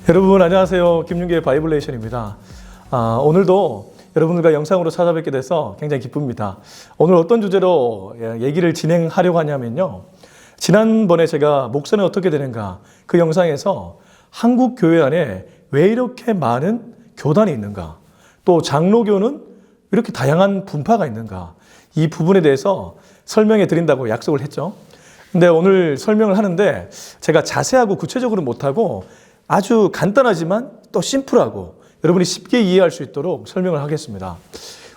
여러분 안녕하세요. 김윤기의 바이블레이션입니다. 오늘도 여러분들과 영상으로 찾아뵙게 돼서 굉장히 기쁩니다. 오늘 어떤 주제로 얘기를 진행하려고 하냐면요. 지난번에 제가 목사는 어떻게 되는가 그 영상에서 한국 교회 안에 왜 이렇게 많은 교단이 있는가, 또 장로교는 이렇게 다양한 분파가 있는가, 이 부분에 대해서 설명해 드린다고 약속을 했죠. 근데 오늘 설명을 하는데 제가 자세하고 구체적으로 못하고 아주 간단하지만 또 심플하고 여러분이 쉽게 이해할 수 있도록 설명을 하겠습니다.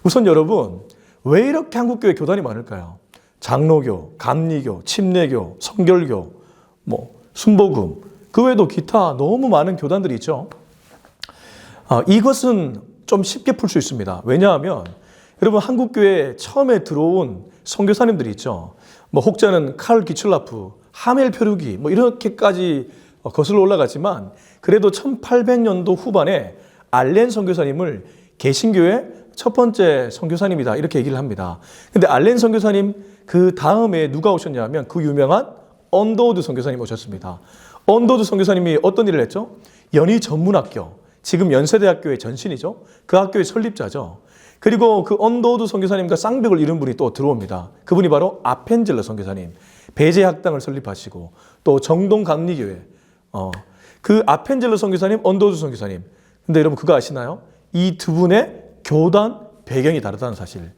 우선 여러분, 왜 이렇게 한국교회 교단이 많을까요? 장로교, 감리교, 침례교, 성결교, 순복음, 그 외에도 기타 너무 많은 교단들이 있죠. 이것은 좀 쉽게 풀 수 있습니다. 왜냐하면 여러분, 한국교회에 처음에 들어온 선교사님들이 있죠. 혹자는 칼 기출라프, 하멜 표류기 이렇게까지 거슬러 올라가지만 그래도 1800년도 후반에 알렌 선교사님을 개신교의 첫 번째 선교사님이다 이렇게 얘기를 합니다. 근데 알렌 선교사님 그 다음에 누가 오셨냐면 그 유명한 언더우드 선교사님 오셨습니다. 언더우드 선교사님이 어떤 일을 했죠? 연희 전문학교, 지금 연세대학교의 전신이죠. 그 학교의 설립자죠. 그리고 그 언더우드 선교사님과 쌍벽을 이룬 분이 또 들어옵니다. 그분이 바로 아펜젤러 선교사님, 배제학당을 설립하시고 또 정동감리교회, 그 아펜젤러 선교사님, 언더우드 선교사님. 근데 여러분 그거 아시나요? 이 두 분의 교단 배경이 다르다는 사실.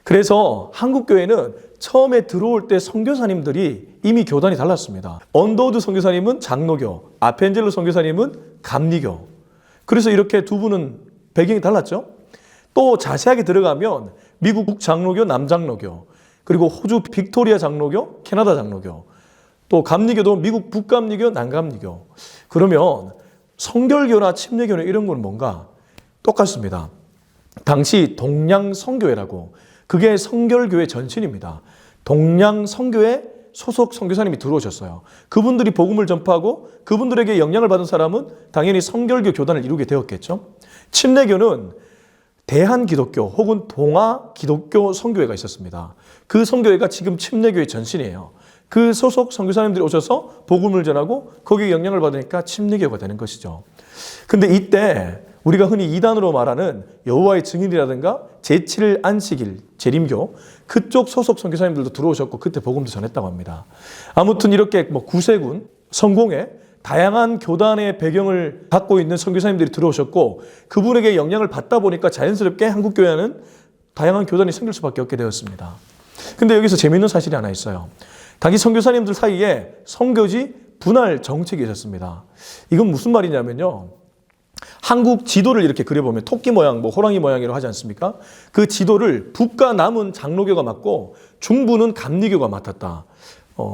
그래서 한국교회는 처음에 들어올 때 선교사님들이 이미 교단이 달랐습니다. 언더우드 선교사님은 장로교, 아펜젤러 선교사님은 감리교. 그래서 이렇게 두 분은 배경이 달랐죠. 또 자세하게 들어가면 미국 북장로교, 남장로교, 그리고 호주 빅토리아 장로교, 캐나다 장로교, 또 감리교도 미국 북감리교, 남감리교. 그러면 성결교나 침례교는 이런 건 뭔가? 똑같습니다. 당시 동양성교회라고, 그게 성결교회 전신입니다. 동양성교회 소속 선교사님이 들어오셨어요. 그분들이 복음을 전파하고 그분들에게 영향을 받은 사람은 당연히 성결교 교단을 이루게 되었겠죠. 침례교는 대한기독교 혹은 동아기독교 선교회가 있었습니다. 그 선교회가 지금 침례교의 전신이에요. 그 소속 선교사님들이 오셔서 복음을 전하고 거기에 영향을 받으니까 침례교가 되는 것이죠. 근데 이때 우리가 흔히 이단으로 말하는 여호와의 증인이라든가 제7일 안식일, 재림교, 그쪽 소속 선교사님들도 들어오셨고 그때 복음도 전했다고 합니다. 아무튼 이렇게 구세군, 성공회, 다양한 교단의 배경을 갖고 있는 선교사님들이 들어오셨고 그분에게 영향을 받다 보니까 자연스럽게 한국교회는 다양한 교단이 생길 수밖에 없게 되었습니다. 근데 여기서 재미있는 사실이 하나 있어요. 당시 선교사님들 사이에 선교지 분할 정책이 있었습니다. 이건 무슨 말이냐면요. 한국 지도를 이렇게 그려보면 토끼 모양, 호랑이 모양이라고 하지 않습니까? 그 지도를 북과 남은 장로교가 맡고 중부는 감리교가 맡았다.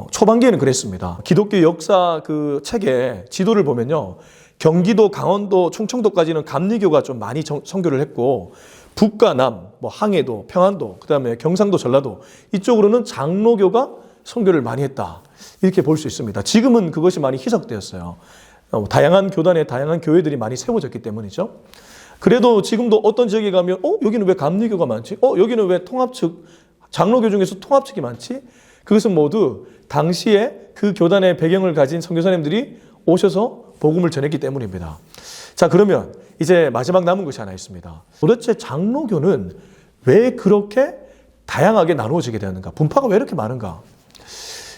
초반기에는 그랬습니다. 기독교 역사 그 책에 지도를 보면요. 경기도, 강원도, 충청도까지는 감리교가 좀 많이 선교를 했고 북과 남, 항해도, 평안도, 그다음에 경상도, 전라도 이쪽으로는 장로교가 선교를 많이 했다. 이렇게 볼 수 있습니다. 지금은 그것이 많이 희석되었어요. 다양한 교단에 다양한 교회들이 많이 세워졌기 때문이죠. 그래도 지금도 어떤 지역에 가면 여기는 왜 감리교가 많지? 여기는 왜 통합측, 장로교 중에서 통합측이 많지? 그것은 모두 당시에 그 교단의 배경을 가진 선교사님들이 오셔서 복음을 전했기 때문입니다. 자, 그러면 이제 마지막 남은 것이 하나 있습니다. 도대체 장로교는 왜 그렇게 다양하게 나누어지게 되었는가? 분파가 왜 이렇게 많은가?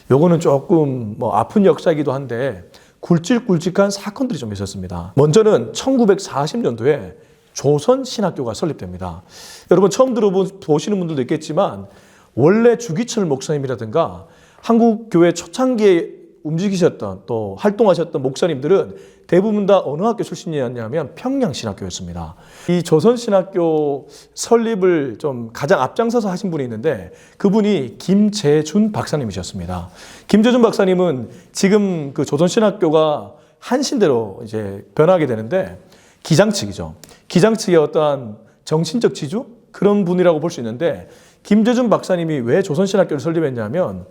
요거는 조금 아픈 역사이기도 한데 굵직굵직한 사건들이 좀 있었습니다. 먼저는 1940년도에 조선신학교가 설립됩니다. 여러분 처음 들어보시는 분들도 있겠지만 원래 주기철 목사님이라든가 한국교회 초창기에 움직이셨던 또 활동하셨던 목사님들은 대부분 다 어느 학교 출신이었냐면 평양신학교였습니다. 이 조선신학교 설립을 좀 가장 앞장서서 하신 분이 있는데 그분이 김재준 박사님이셨습니다. 김재준 박사님은 지금 그 조선신학교가 한신대로 이제 변하게 되는데 기장측이죠. 기장측의 어떠한 정신적 지주? 그런 분이라고 볼 수 있는데 김재준 박사님이 왜 조선신학교를 설립했냐면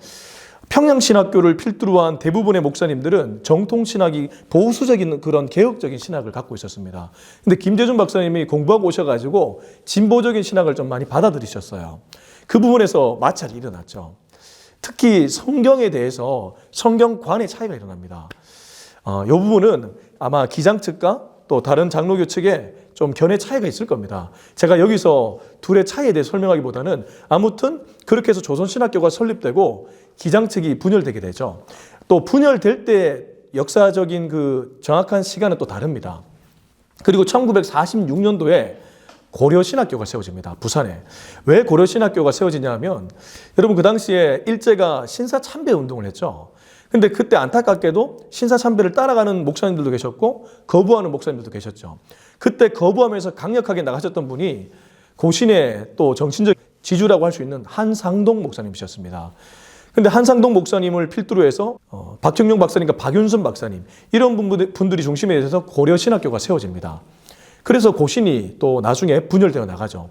평양신학교를 필두로 한 대부분의 목사님들은 정통신학이 보수적인 그런 개혁적인 신학을 갖고 있었습니다. 근데 김재준 박사님이 공부하고 오셔가지고 진보적인 신학을 좀 많이 받아들이셨어요. 그 부분에서 마찰이 일어났죠. 특히 성경에 대해서 성경관의 차이가 일어납니다. 이 부분은 아마 기장 측과 또 다른 장로교 측에 좀 견해 차이가 있을 겁니다. 제가 여기서 둘의 차이에 대해 설명하기보다는 아무튼 그렇게 해서 조선신학교가 설립되고 기장 측이 분열되게 되죠. 또 분열될 때 역사적인 그 정확한 시간은 또 다릅니다. 그리고 1946년도에 고려신학교가 세워집니다. 부산에. 왜 고려신학교가 세워지냐 하면 여러분 그 당시에 일제가 신사참배 운동을 했죠. 근데 그때 안타깝게도 신사참배를 따라가는 목사님들도 계셨고 거부하는 목사님들도 계셨죠. 그때 거부하면서 강력하게 나가셨던 분이 고신의 또 정신적 지주라고 할 수 있는 한상동 목사님이셨습니다. 근데 한상동 목사님을 필두로 해서 박형룡 박사님과 박윤선 박사님 이런 분들이 중심에 있어서 고려신학교가 세워집니다. 그래서 고신이 또 나중에 분열되어 나가죠.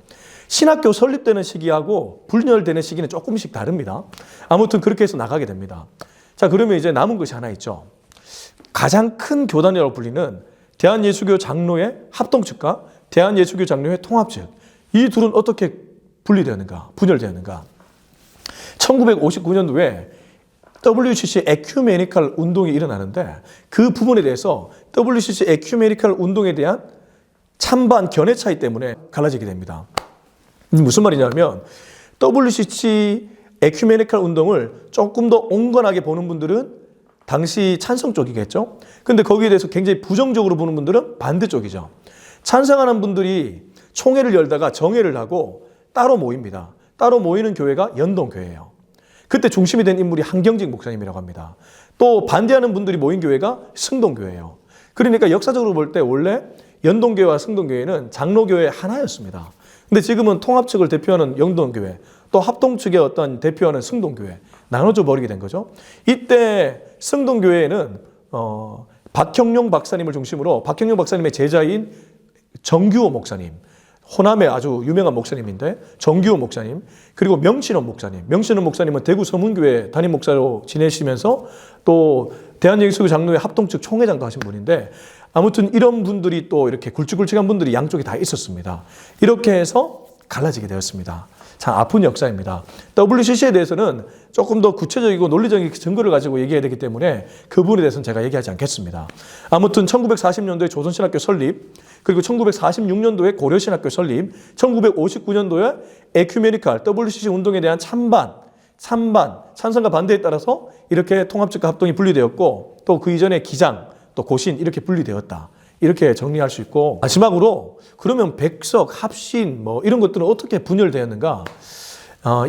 신학교 설립되는 시기하고 분열되는 시기는 조금씩 다릅니다. 아무튼 그렇게 해서 나가게 됩니다. 자, 그러면 이제 남은 것이 하나 있죠. 가장 큰 교단이라고 불리는 대한예수교 장로회 합동측과 대한예수교 장로회 통합측. 이 둘은 어떻게 분리되었는가, 분열되었는가. 1959년도에 WCC 에큐메니칼 운동이 일어나는데 그 부분에 대해서 WCC 에큐메니칼 운동에 대한 찬반 견해 차이 때문에 갈라지게 됩니다. 무슨 말이냐면 WCC 에큐메니칼 운동을 조금 더 온건하게 보는 분들은 당시 찬성 쪽이겠죠. 근데 거기에 대해서 굉장히 부정적으로 보는 분들은 반대쪽이죠. 찬성하는 분들이 총회를 열다가 정회를 하고 따로 모입니다. 따로 모이는 교회가 연동교회예요. 그때 중심이 된 인물이 한경직 목사님이라고 합니다. 또 반대하는 분들이 모인 교회가 승동교회예요. 그러니까 역사적으로 볼 때 원래 연동교회와 승동교회는 장로교회 하나였습니다. 근데 지금은 통합측을 대표하는 연동교회, 또 합동측의 어떤 대표하는 승동교회 나눠져 버리게 된 거죠. 이때 승동교회에는 박형룡 박사님을 중심으로 박형룡 박사님의 제자인 정규호 목사님, 호남의 아주 유명한 목사님인데 정규호 목사님, 그리고 명신원 목사님. 명신원 목사님은 대구 서문교회 담임 목사로 지내시면서 또 대한예수교 장로회 합동측 총회장도 하신 분인데 아무튼 이런 분들이 또 이렇게 굵직굵직한 분들이 양쪽에 다 있었습니다. 이렇게 해서 갈라지게 되었습니다. 참 아픈 역사입니다. WCC에 대해서는 조금 더 구체적이고 논리적인 증거를 가지고 얘기해야 되기 때문에 그 부분에 대해서는 제가 얘기하지 않겠습니다. 아무튼 1940년도에 조선신학교 설립, 그리고 1946년도에 고려신학교 설립, 1959년도에 에큐메니칼 WCC 운동에 대한 찬성과 반대에 따라서 이렇게 통합측과 합동이 분리되었고 또 그 이전에 기장, 또 고신 이렇게 분리되었다. 이렇게 정리할 수 있고 마지막으로 그러면 백석, 합신 뭐 이런 것들은 어떻게 분열되었는가?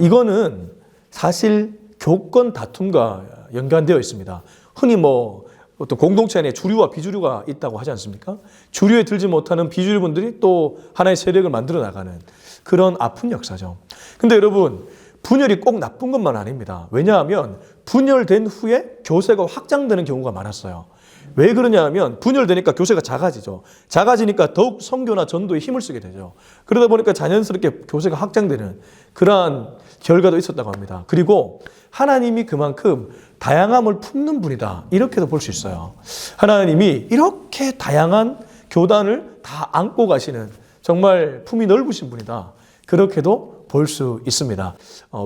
이거는 사실 교권 다툼과 연관되어 있습니다. 흔히 뭐 어떤 공동체 안에 주류와 비주류가 있다고 하지 않습니까? 주류에 들지 못하는 비주류분들이 또 하나의 세력을 만들어 나가는 그런 아픈 역사죠. 근데 여러분 분열이 꼭 나쁜 것만 아닙니다. 왜냐하면 분열된 후에 교세가 확장되는 경우가 많았어요. 왜 그러냐 하면 분열되니까 교세가 작아지죠. 작아지니까 더욱 선교나 전도에 힘을 쓰게 되죠. 그러다 보니까 자연스럽게 교세가 확장되는 그러한 결과도 있었다고 합니다. 그리고 하나님이 그만큼 다양함을 품는 분이다. 이렇게도 볼 수 있어요. 하나님이 이렇게 다양한 교단을 다 안고 가시는 정말 품이 넓으신 분이다. 그렇게도 볼 수 있습니다.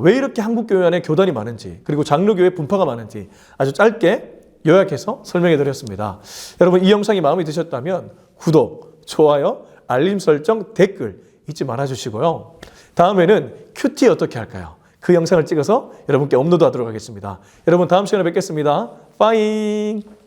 왜 이렇게 한국교회 안에 교단이 많은지 그리고 장로교회 분파가 많은지 아주 짧게 요약해서 설명해 드렸습니다. 여러분 이 영상이 마음에 드셨다면 구독, 좋아요, 알림 설정, 댓글 잊지 말아 주시고요. 다음에는 큐티 어떻게 할까요? 그 영상을 찍어서 여러분께 업로드하도록 하겠습니다. 여러분 다음 시간에 뵙겠습니다. 빠잉.